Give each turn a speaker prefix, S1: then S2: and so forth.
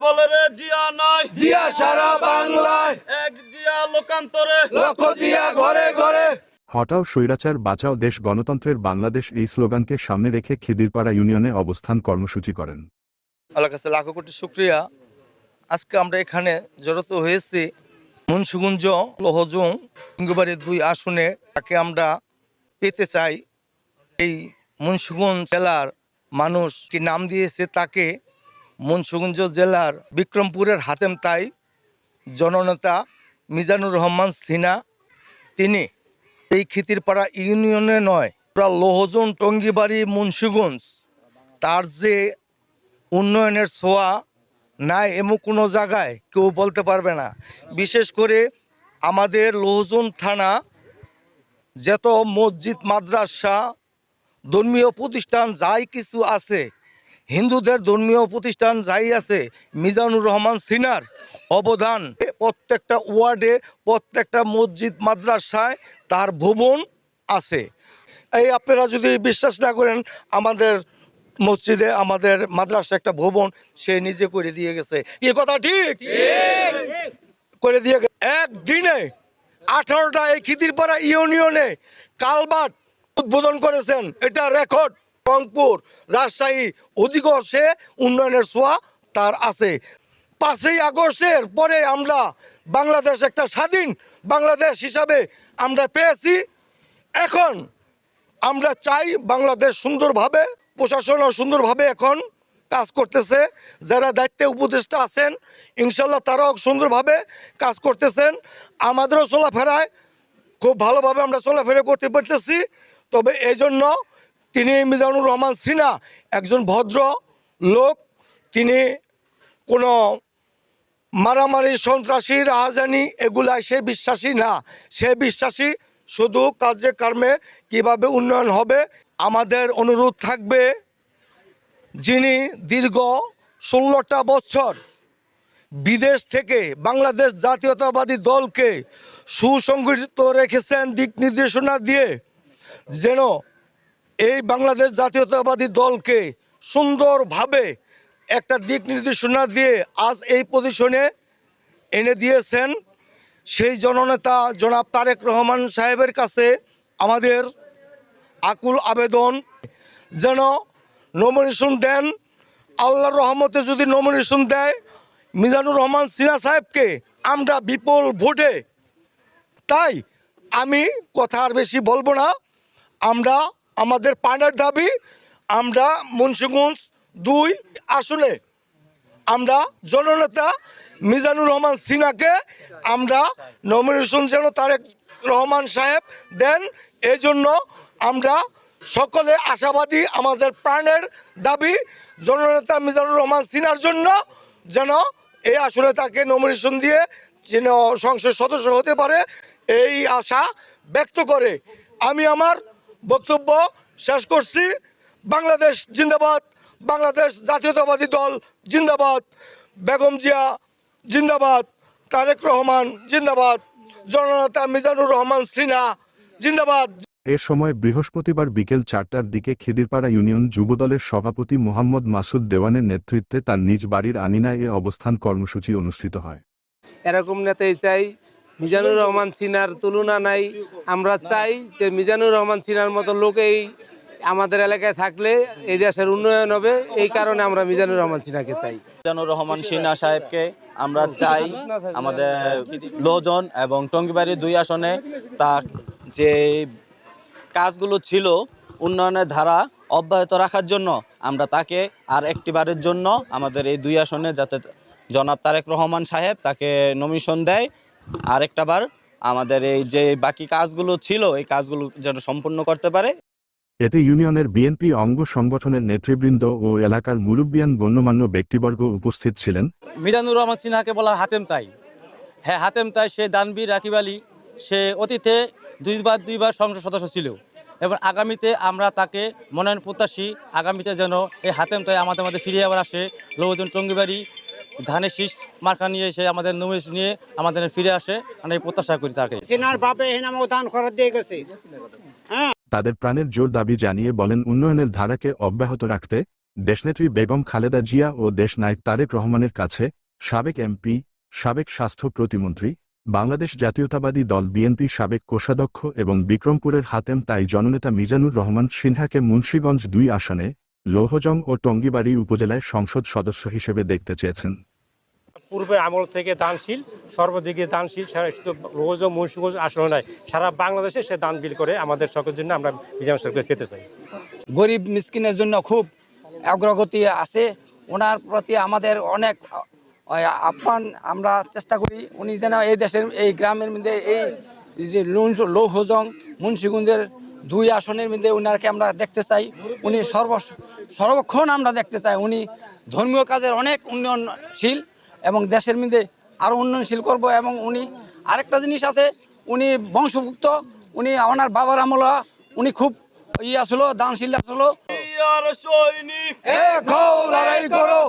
S1: বলে রে জিয়া নাই,
S2: জিয়া সারা বাংলায়,
S1: এক জিয়া লোকান্তরে,
S2: লক্ষ জিয়া ঘরে ঘরে।
S3: হটাও স্বৈরাচার, বাঁচাও দেশ, গণতন্ত্রের বাংলাদেশ এই স্লোগানকে সামনে রেখে খিদিরপাড়া ইউনিয়নে অবস্থান কর্মসূচি করেন।
S4: আল্লাহর কাছে লাখো কোটি শুকরিয়া। আজকে আমরা এখানে জড়িত হয়েছি মুন্সিগঞ্জ লৌহজং টঙ্গিবাড়ি 2 আসনে তাকে আমরা পেতে চাই। এই মুন্সিগঞ্জ জেলার মানুষ কি নাম দিয়েছে তাকে, মুন্সিগঞ্জ জেলার বিক্রমপুরের হাতেম তাই জননেতা মিজানুর রহমান সিনহা, তিনি এই খিদিরপাড়া ইউনিয়নে নয়, পুরা লৌহজং টঙ্গিবাড়ি মুন্সিগঞ্জ তার যে উন্নয়নের ছোঁয়া নাই এমন কোনো জায়গায় কেউ বলতে পারবে না। বিশেষ করে আমাদের লৌহজং থানা যত মসজিদ, মাদ্রাসা, ধর্মীয় প্রতিষ্ঠান যাই কিছু আছে, হিন্দুদের ধর্মীয় প্রতিষ্ঠান যাই আছে, মিজানুর রহমান সিনহার অবদান প্রত্যেকটা ওয়ার্ডে, প্রত্যেকটা মসজিদ, মাদ্রাসায় তার ভবন আছে। এই আপনারা যদি বিশ্বাস না করেন, আমাদের মসজিদে, আমাদের মাদ্রাসা একটা ভবন সে নিজে করে দিয়ে গেছে। এ কথা ঠিক করে দিয়ে গেছে। একদিনে 18টা এই খিদিরপাড়া ইউনিয়নে কালভার্ট উদ্বোধন করেছেন, এটা রেকর্ড। রংপুর, রাজশাহী অধিকাংশে উন্নয়নের ছোঁয়া তার আছে। 5ই আগস্টের পরে আমরা বাংলাদেশ একটা স্বাধীন বাংলাদেশ হিসাবে আমরা পেয়েছি। এখন আমরা চাই বাংলাদেশ সুন্দরভাবে, প্রশাসনও সুন্দরভাবে এখন কাজ করতেছে। যারা দায়িত্বে উপদেষ্টা আছেন ইনশাল্লাহ তারাও সুন্দরভাবে কাজ করতেছেন। আমাদেরও চলাফেরায় খুব ভালোভাবে আমরা চলাফেরা করতে পারতেছি। তবে এই জন্য তিনি মিজানুর রহমান সিনহা একজন ভদ্র লোক, তিনি কোনো মারামারি, সন্ত্রাসী, রাহাজানি এগুলায় সে বিশ্বাসী না। সে বিশ্বাসী শুধু কাজে কর্মে কিভাবে উন্নয়ন হবে। আমাদের অনুরোধ থাকবে, যিনি দীর্ঘ 16টা বছর বিদেশ থেকে বাংলাদেশ জাতীয়তাবাদী দলকে সুসংগঠিত রেখেছেন দিক নির্দেশনা দিয়ে, যেন এই বাংলাদেশ জাতীয়তাবাদী দলকে সুন্দরভাবে একটা দিক নির্দেশনা দিয়ে আজ এই পজিশনে এনে দিয়েছেন। সেই জননেতা জনাব তারেক রহমান সাহেবের কাছে আমাদের আকুল আবেদন, যেন নমিনেশন দেন। আল্লাহর রহমতে যদি নমিনেশন দেয় মিজানুর রহমান সিনহা সাহেবকে আমরা বিপুল ভোটে, তাই আমি কথা আর বেশি বলবো না। আমরা আমাদের পানের দাবি, আমরা মুন্সিগঞ্জ 2 আসনে আমরা জননেতা মিজানুর রহমান সিনহাকে আমরা নমিনেশন যেন তারেক রহমান সাহেব দেন, এই জন্য আমরা সকলে আশাবাদী। আমাদের প্রাণের দাবি জননেতা মিজানুর রহমান সিনহার জন্য যেন এই আসনে তাকে নমিনেশন দিয়ে যেন সংসদ সদস্য হতে পারে, এই আশা ব্যক্ত করে আমি আমার বক্তব্য শেষ করছি। বাংলাদেশ জিন্দাবাদ, বাংলাদেশ জাতীয়তাবাদী দল জিন্দাবাদ, বেগম জিয়া জিন্দাবাদ, তারেক রহমান জিন্দাবাদ, জননেতা মিজানুর রহমান সিনহা জিন্দাবাদ।
S3: এ সময় বৃহস্পতিবার বিকেল 4টার দিকে খিদিরপাড়া ইউনিয়ন যুবদলের সভাপতি মোহাম্মদ মাসুদ দেওয়ানের নেতৃত্বে তার নিজ বাড়ির আঙিনায় এ অবস্থান কর্মসূচি অনুষ্ঠিত হয়।
S5: এরকম নেতাই চাই, মিজানুর রহমান সিনহার তুলনা নাই। আমরা চাই যে মিজানুর রহমান সিনহার মতো লোক এই আমাদের এলাকায় থাকলে এই দেশের উন্নয়ন হবে। এই কারণে আমরা মিজানুর রহমান সিনহাকে চাই।
S1: মিজানুর রহমান সিনহা সাহেবকে আমরা চাই আমাদের লৌহজং এবং টঙ্গিবাড়ি 2 আসনে। তার যে কাজগুলো ছিল উন্নয়নের ধারা অব্যাহত রাখার জন্য আমরা তাকে আর একটিবারের জন্য আমাদের এই 2 আসনে যাতে জনাব তারেক রহমান সাহেব তাকে নমিনেশন দেয়, আর একটাবার আমাদের এই যে বাকি কাজগুলো ছিল এই কাজগুলো যেন সম্পূর্ণ করতে পারে।
S3: এতে ইউনিয়নের বিএনপি অঙ্গ সংগঠনের নেতৃবৃন্দ ও এলাকার মুরব্বিয়ান গণ্যমান্য ব্যক্তিবর্গ উপস্থিত ছিলেন।
S6: মিজানুর রহমান সিনহাকে বলা হাতেম তাই। হ্যাঁ, হাতেম তাই, সে দানবীর রাকিব আলী, সে অতীতে 2 বার সংসদ সদস্য ছিল এবং আগামীতে আমরা তাকে মনোনয়ন প্রত্যাশী। আগামীতে যেন এই হাতেম তাই আমাদের মধ্যে ফিরে আবার আসে, লৌহজং টঙ্গিবাড়ি ধানের শীষ মার্কা নিয়ে সে আমাদের নমিনেশন নিয়ে আমাদের ফিরে আসে, আমরা এই প্রত্যাশা করি তাকে।
S7: সিনহার বাপে হেনামো দান করার দিয়ে গেছে।
S3: তাদের প্রাণের জোর দাবি জানিয়ে বলেন, উন্নয়নের ধারাকে অব্যাহত রাখতে দেশনেত্রী বেগম খালেদা জিয়া ও দেশনায়ক তারেক রহমানের কাছে সাবেক এমপি, সাবেক স্বাস্থ্য প্রতিমন্ত্রী, বাংলাদেশ জাতীয়তাবাদী দল বিএনপি সাবেক কোষাধ্যক্ষ এবং বিক্রমপুরের হাতেম তাই জননেতা মিজানুর রহমান সিনহাকে মুন্সিগঞ্জ 2 আসনে, লৌহজং ও টঙ্গীবাড়ি উপজেলায় সংসদ সদস্য হিসেবে দেখতে চেয়েছেন।
S8: পূর্বের আমল থেকে দানশীল, সর্বদিকে দানশীল, সারা শুধু রোজ ও মুন্সিগঞ্জ আসলে নয়, সারা বাংলাদেশে সে দান বিল করে আমাদের সকলের জন্য আমরা মিজানুর সাহেবকে পেতে চাই।
S9: গরিব মিসকিনের জন্য খুব অগ্রগতি আছে, ওনার প্রতি আমাদের অনেক আহ্বান, আমরা চেষ্টা করি উনি যেন এই দেশের এই গ্রামের মধ্যে এই যে লৌহজং মুন্সিগঞ্জের 2 আসনের মধ্যে ওনাকে আমরা দেখতে চাই। উনি সর্বক্ষণ আমরা দেখতে চাই উনি ধর্মীয় কাজের অনেক উন্নয়নশীল এবং দেশের মধ্যে আরও উন্নয়নশীল করব। এবং উনি আরেকটা জিনিস আছে, উনি বংশভুক্ত, উনি ওনার বাবার আমলা উনি খুব আসলো দানশীল আসলো।
S2: এক হও, লড়াই করো।